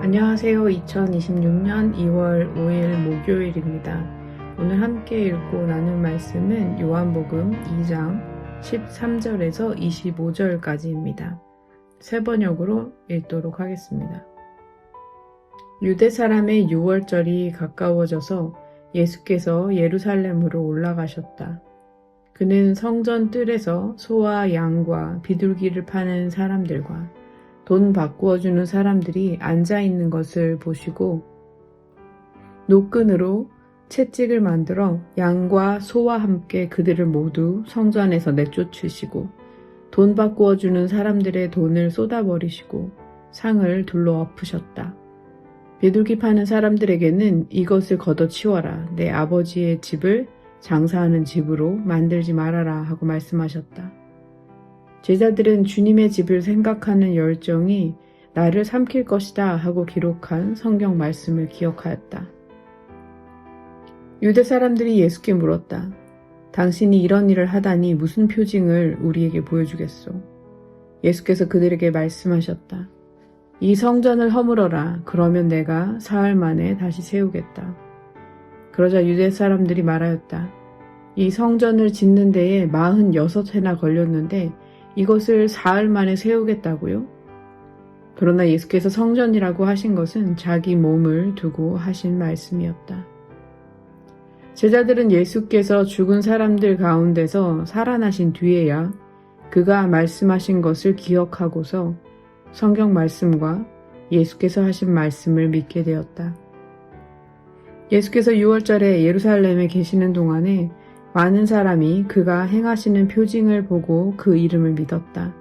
안녕하세요. 2026년 2월 5일 목요일입니다. 오늘 함께 읽고 나눌 말씀은 요한복음 2장 13절에서 25절까지입니다. 세 번역으로 읽도록 하겠습니다. 유대 사람의 유월절이 가까워져서 예수께서 예루살렘으로 올라가셨다. 그는 성전 뜰에서 소와 양과 비둘기를 파는 사람들과 돈 바꾸어 주는 사람들이 앉아 있는 것을 보시고 노끈으로 채찍을 만들어 양과 소와 함께 그들을 모두 성전에서 내쫓으시고 돈 바꾸어 주는 사람들의 돈을 쏟아버리시고 상을 둘러 엎으셨다. 비둘기 파는 사람들에게는 이것을 걷어치워라. 내 아버지의 집을 장사하는 집으로 만들지 말아라 하고 말씀하셨다. 제자들은 주님의 집을 생각하는 열정이 나를 삼킬 것이다 하고 기록한 성경 말씀을 기억하였다. 유대 사람들이 예수께 물었다. 당신이 이런 일을 하다니 무슨 표징을 우리에게 보여주겠소? 예수께서 그들에게 말씀하셨다. 이 성전을 허물어라. 그러면 내가 사흘 만에 다시 세우겠다. 그러자 유대 사람들이 말하였다. 이 성전을 짓는 데에 46해나 걸렸는데 이것을 사흘 만에 세우겠다고요? 그러나 예수께서 성전이라고 하신 것은 자기 몸을 두고 하신 말씀이었다. 제자들은 예수께서 죽은 사람들 가운데서 살아나신 뒤에야 그가 말씀하신 것을 기억하고서 성경 말씀과 예수께서 하신 말씀을 믿게 되었다. 예수께서 6월절에 예루살렘에 계시는 동안에 많은 사람이 그가 행하시는 표징을 보고 그 이름을 믿었다.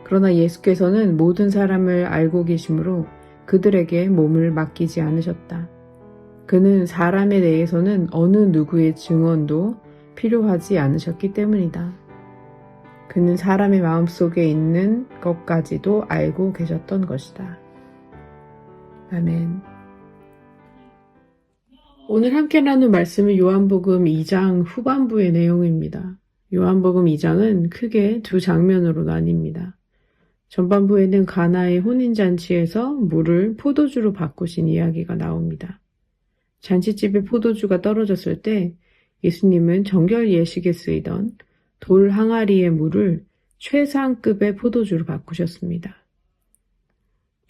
그러나 예수께서는 모든 사람을 알고 계시므로 그들에게 몸을 맡기지 않으셨다. 그는 사람에 대해서는 어느 누구의 증언도 필요하지 않으셨기 때문이다. 그는 사람의 마음속에 있는 것까지도 알고 계셨던 것이다. 아멘. 오늘 함께 나눌 말씀은 요한복음 2장 후반부의 내용입니다. 요한복음 2장은 크게 두 장면으로 나뉩니다. 전반부에는 가나의 혼인잔치에서 물을 포도주로 바꾸신 이야기가 나옵니다. 잔치집에 포도주가 떨어졌을 때 예수님은 정결 예식에 쓰이던 돌 항아리의 물을 최상급의 포도주로 바꾸셨습니다.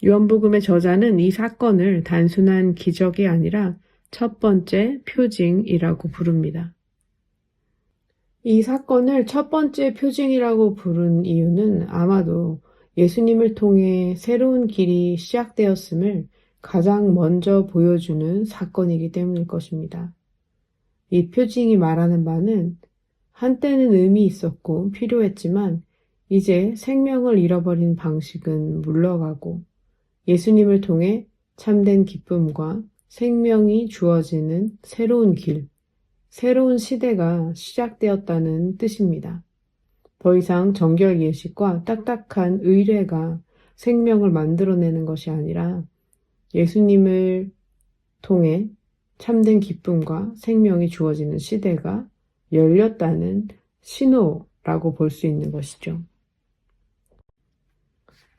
요한복음의 저자는 이 사건을 단순한 기적이 아니라 첫 번째 표징이라고 부릅니다. 이 사건을 첫 번째 표징이라고 부른 이유는 아마도 예수님을 통해 새로운 길이 시작되었음을 가장 먼저 보여주는 사건이기 때문일 것입니다. 이 표징이 말하는 바는 한때는 의미 있었고 필요했지만 이제 생명을 잃어버린 방식은 물러가고 예수님을 통해 참된 기쁨과 생명이 주어지는 새로운 길, 새로운 시대가 시작되었다는 뜻입니다. 더 이상 정결 예식과 딱딱한 의례가 생명을 만들어내는 것이 아니라 예수님을 통해 참된 기쁨과 생명이 주어지는 시대가 열렸다는 신호라고 볼 수 있는 것이죠.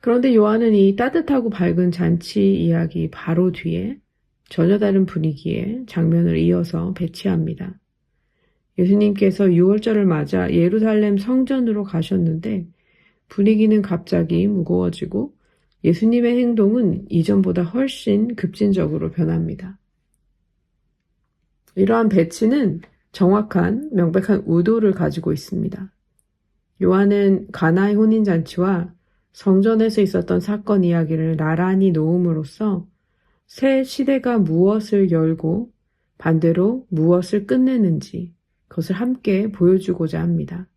그런데 요한은 이 따뜻하고 밝은 잔치 이야기 바로 뒤에 전혀 다른 분위기의 장면을 이어서 배치합니다. 예수님께서 6월절을 맞아 예루살렘 성전으로 가셨는데 분위기는 갑자기 무거워지고 예수님의 행동은 이전보다 훨씬 급진적으로 변합니다. 이러한 배치는 정확한 명백한 의도를 가지고 있습니다. 요한은 가나의 혼인잔치와 성전에서 있었던 사건 이야기를 나란히 놓음으로써 새 시대가 무엇을 열고 반대로 무엇을 끝내는지 그것을 함께 보여주고자 합니다.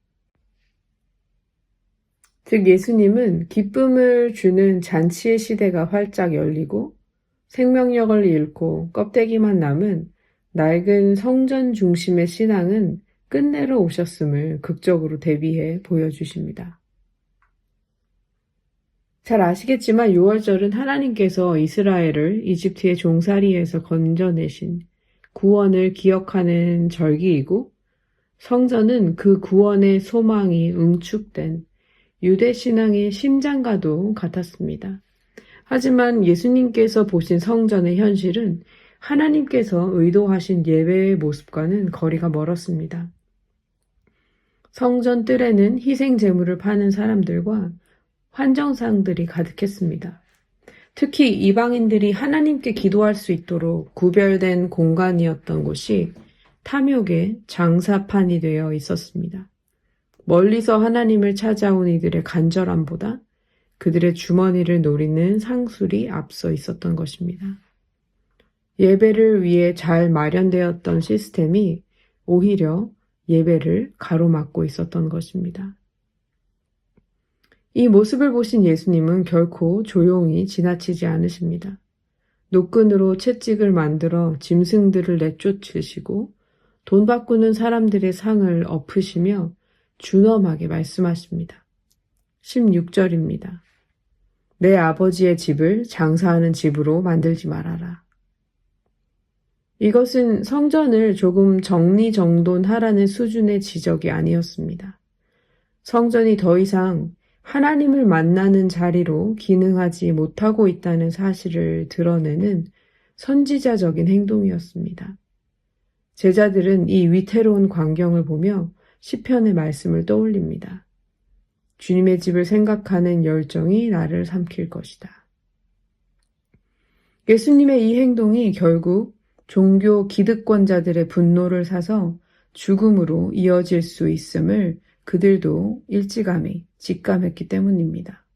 즉 예수님은 기쁨을 주는 잔치의 시대가 활짝 열리고 생명력을 잃고 껍데기만 남은 낡은 성전 중심의 신앙은 끝내러 오셨음을 극적으로 대비해 보여주십니다. 잘 아시겠지만 6월절은 하나님께서 이스라엘을 이집트의 종살이에서 건져내신 구원을 기억하는 절기이고 성전은 그 구원의 소망이 응축된 유대 신앙의 심장과도 같았습니다. 하지만 예수님께서 보신 성전의 현실은 하나님께서 의도하신 예배의 모습과는 거리가 멀었습니다. 성전 뜰에는 희생 제물을 파는 사람들과 환정상들이 가득했습니다. 특히 이방인들이 하나님께 기도할 수 있도록 구별된 공간이었던 곳이 탐욕의 장사판이 되어 있었습니다. 멀리서 하나님을 찾아온 이들의 간절함보다 그들의 주머니를 노리는 상술이 앞서 있었던 것입니다. 예배를 위해 잘 마련되었던 시스템이 오히려 예배를 가로막고 있었던 것입니다. 이 모습을 보신 예수님은 결코 조용히 지나치지 않으십니다. 노끈으로 채찍을 만들어 짐승들을 내쫓으시고 돈 바꾸는 사람들의 상을 엎으시며 준엄하게 말씀하십니다. 16절입니다. 내 아버지의 집을 장사하는 집으로 만들지 말아라. 이것은 성전을 조금 정리정돈하라는 수준의 지적이 아니었습니다. 성전이 더 이상 하나님을 만나는 자리로 기능하지 못하고 있다는 사실을 드러내는 선지자적인 행동이었습니다. 제자들은 이 위태로운 광경을 보며 시편의 말씀을 떠올립니다. 주님의 집을 생각하는 열정이 나를 삼킬 것이다. 예수님의 이 행동이 결국 종교 기득권자들의 분노를 사서 죽음으로 이어질 수 있음을 그들도 일찌감이 직감했기 때문입니다.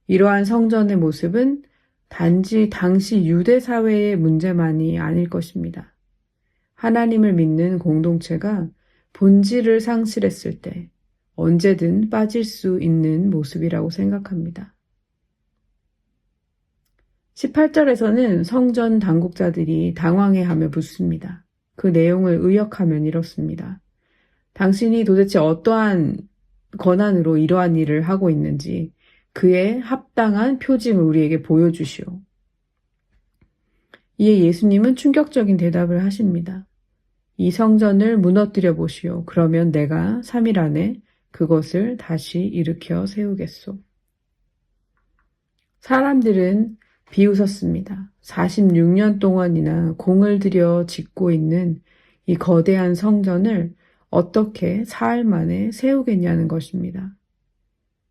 이러한 성전의 모습은 단지 당시 유대 사회의 문제만이 아닐 것입니다. 하나님을 믿는 공동체가 본질을 상실했을 때 언제든 빠질 수 있는 모습이라고 생각합니다. 18절에서는 성전 당국자들이 당황해하며 묻습니다. 그 내용을 의역하면 이렇습니다. 당신이 도대체 어떠한 권한으로 이러한 일을 하고 있는지 그에 합당한 표징을 우리에게 보여주시오. 이에 예수님은 충격적인 대답을 하십니다. 이 성전을 무너뜨려 보시오. 그러면 내가 3일 안에 그것을 다시 일으켜 세우겠소. 사람들은 비웃었습니다. 46년 동안이나 공을 들여 짓고 있는 이 거대한 성전을 어떻게 사흘 만에 세우겠냐는 것입니다.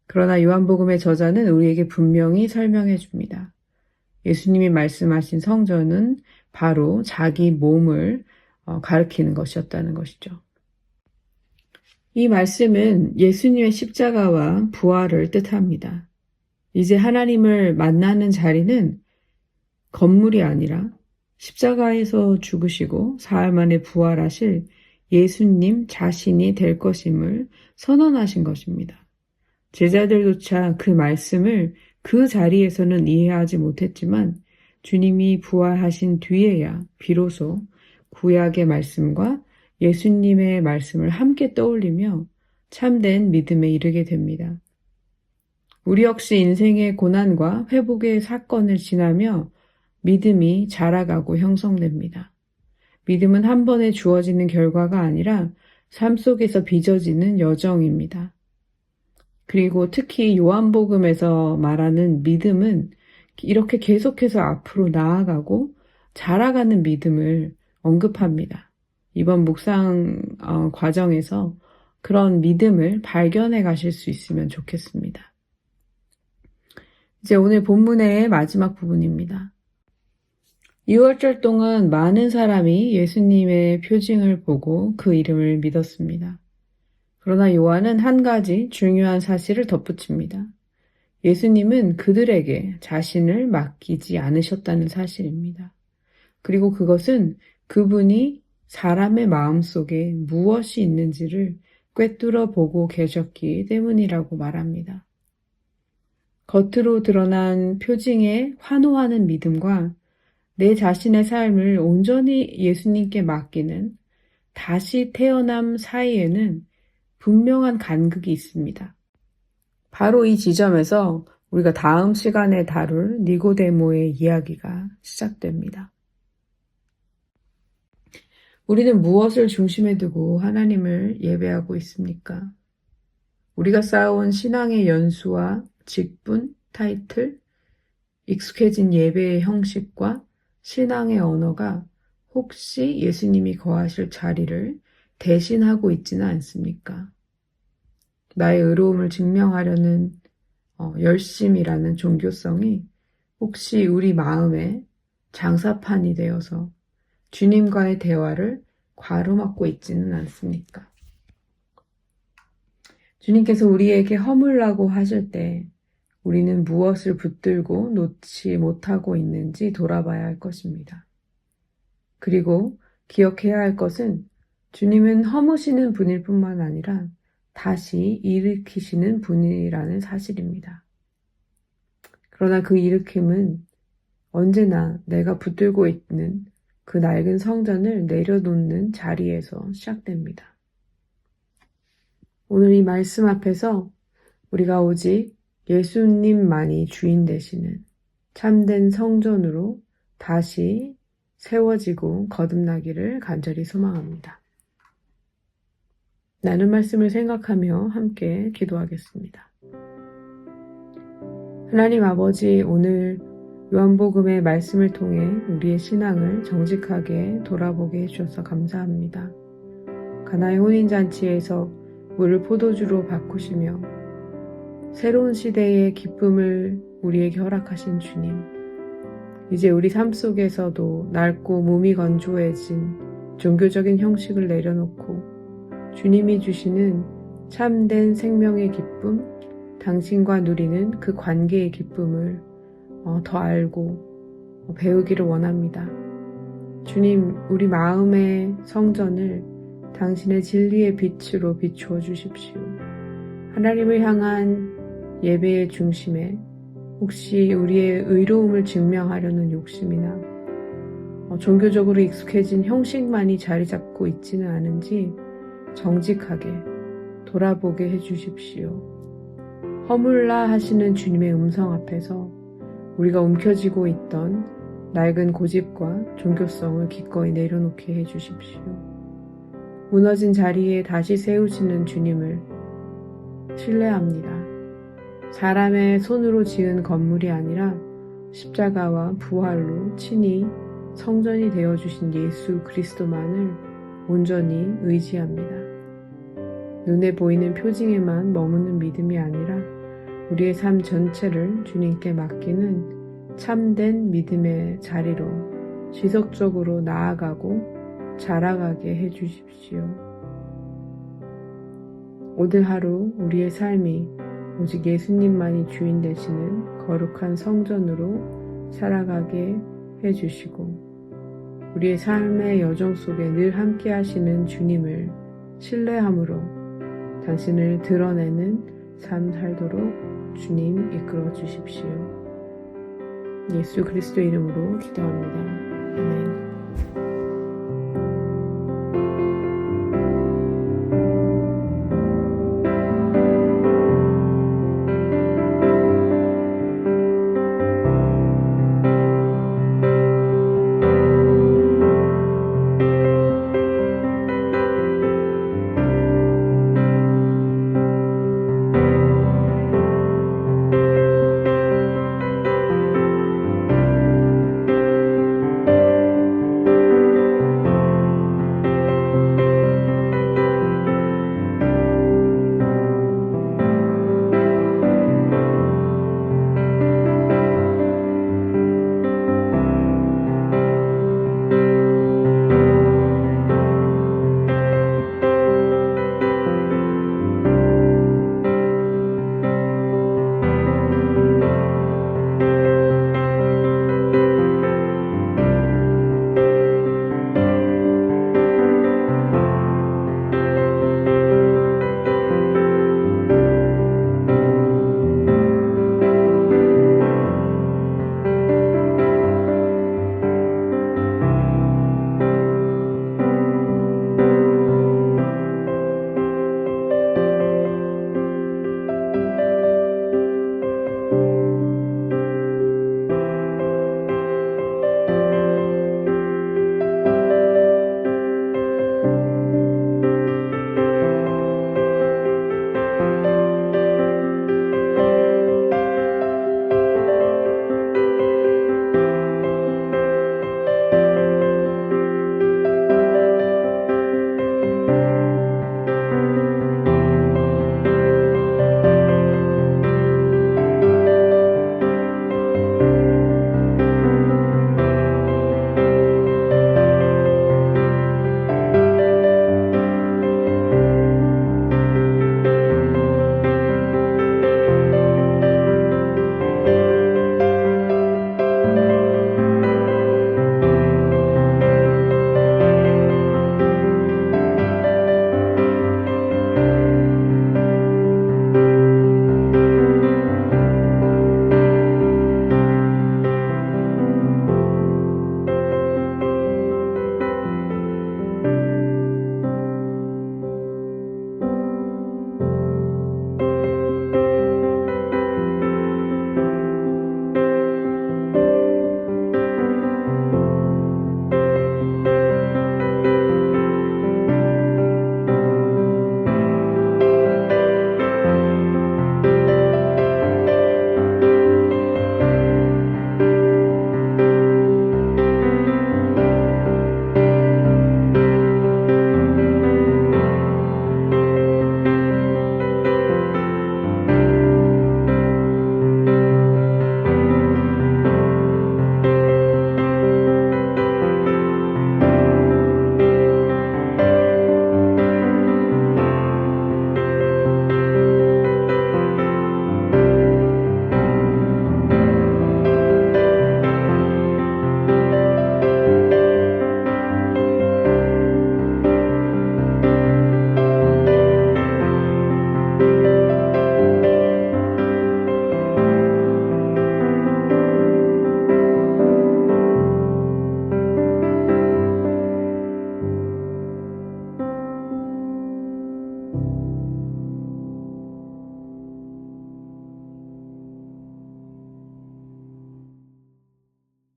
그러나 요한복음의 저자는 우리에게 분명히 설명해 줍니다. 예수님이 말씀하신 성전은 바로 자기 몸을 가리키는 것이었다는 것이죠. 이 말씀은 예수님의 십자가와 부활을 뜻합니다. 이제 하나님을 만나는 자리는 건물이 아니라 십자가에서 죽으시고 사흘 만에 부활하실 예수님 자신이 될 것임을 선언하신 것입니다. 제자들조차 그 말씀을 그 자리에서는 이해하지 못했지만 주님이 부활하신 뒤에야 비로소 구약의 말씀과 예수님의 말씀을 함께 떠올리며 참된 믿음에 이르게 됩니다. 우리 역시 인생의 고난과 회복의 사건을 지나며 믿음이 자라가고 형성됩니다. 믿음은 한 번에 주어지는 결과가 아니라 삶 속에서 빚어지는 여정입니다. 그리고 특히 요한복음에서 말하는 믿음은 이렇게 계속해서 앞으로 나아가고 자라가는 믿음을 언급합니다. 이번 묵상 과정에서 그런 믿음을 발견해 가실 수 있으면 좋겠습니다. 이제 오늘 본문의 마지막 부분입니다. 6월절 동안 많은 사람이 예수님의 표징을 보고 그 이름을 믿었습니다. 그러나 요한은 한 가지 중요한 사실을 덧붙입니다. 예수님은 그들에게 자신을 맡기지 않으셨다는 사실입니다. 그리고 그것은 그분이 사람의 마음속에 무엇이 있는지를 꿰뚫어 보고 계셨기 때문이라고 말합니다. 겉으로 드러난 표징에 환호하는 믿음과 내 자신의 삶을 온전히 예수님께 맡기는 다시 태어남 사이에는 분명한 간극이 있습니다. 바로 이 지점에서 우리가 다음 시간에 다룰 니고데모의 이야기가 시작됩니다. 우리는 무엇을 중심에 두고 하나님을 예배하고 있습니까? 우리가 쌓아온 신앙의 연수와 직분, 타이틀, 익숙해진 예배의 형식과 신앙의 언어가 혹시 예수님이 거하실 자리를 대신하고 있지는 않습니까? 나의 의로움을 증명하려는 열심이라는 종교성이 혹시 우리 마음에 장사판이 되어서 주님과의 대화를 가로막고 있지는 않습니까? 주님께서 우리에게 허물라고 하실 때 우리는 무엇을 붙들고 놓지 못하고 있는지 돌아봐야 할 것입니다. 그리고 기억해야 할 것은 주님은 허무시는 분일 뿐만 아니라 다시 일으키시는 분이라는 사실입니다. 그러나 그 일으킴은 언제나 내가 붙들고 있는 그 낡은 성전을 내려놓는 자리에서 시작됩니다. 오늘 이 말씀 앞에서 우리가 오직 예수님만이 주인 되시는 참된 성전으로 다시 세워지고 거듭나기를 간절히 소망합니다. 나눈 말씀을 생각하며 함께 기도하겠습니다. 하나님 아버지, 오늘 요한복음의 말씀을 통해 우리의 신앙을 정직하게 돌아보게 해주셔서 감사합니다. 가나의 혼인잔치에서 물을 포도주로 바꾸시며 새로운 시대의 기쁨을 우리에게 허락하신 주님, 이제 우리 삶 속에서도 낡고 몸이 건조해진 종교적인 형식을 내려놓고 주님이 주시는 참된 생명의 기쁨, 당신과 누리는 그 관계의 기쁨을 더 알고 배우기를 원합니다. 주님, 우리 마음의 성전을 당신의 진리의 빛으로 비추어 주십시오. 하나님을 향한 예배의 중심에 혹시 우리의 의로움을 증명하려는 욕심이나 종교적으로 익숙해진 형식만이 자리 잡고 있지는 않은지 정직하게 돌아보게 해주십시오. 허물라 하시는 주님의 음성 앞에서 우리가 움켜쥐고 있던 낡은 고집과 종교성을 기꺼이 내려놓게 해주십시오. 무너진 자리에 다시 세우시는 주님을 신뢰합니다. 사람의 손으로 지은 건물이 아니라 십자가와 부활로 친히 성전이 되어주신 예수 그리스도만을 온전히 의지합니다. 눈에 보이는 표징에만 머무는 믿음이 아니라 우리의 삶 전체를 주님께 맡기는 참된 믿음의 자리로 지속적으로 나아가고 자라가게 해주십시오. 오늘 하루 우리의 삶이 오직 예수님만이 주인 되시는 거룩한 성전으로 살아가게 해주시고 우리의 삶의 여정 속에 늘 함께 하시는 주님을 신뢰함으로 당신을 드러내는 삶 살도록 주님 이끌어 주십시오. 예수 그리스도 이름으로 기도합니다. 아멘.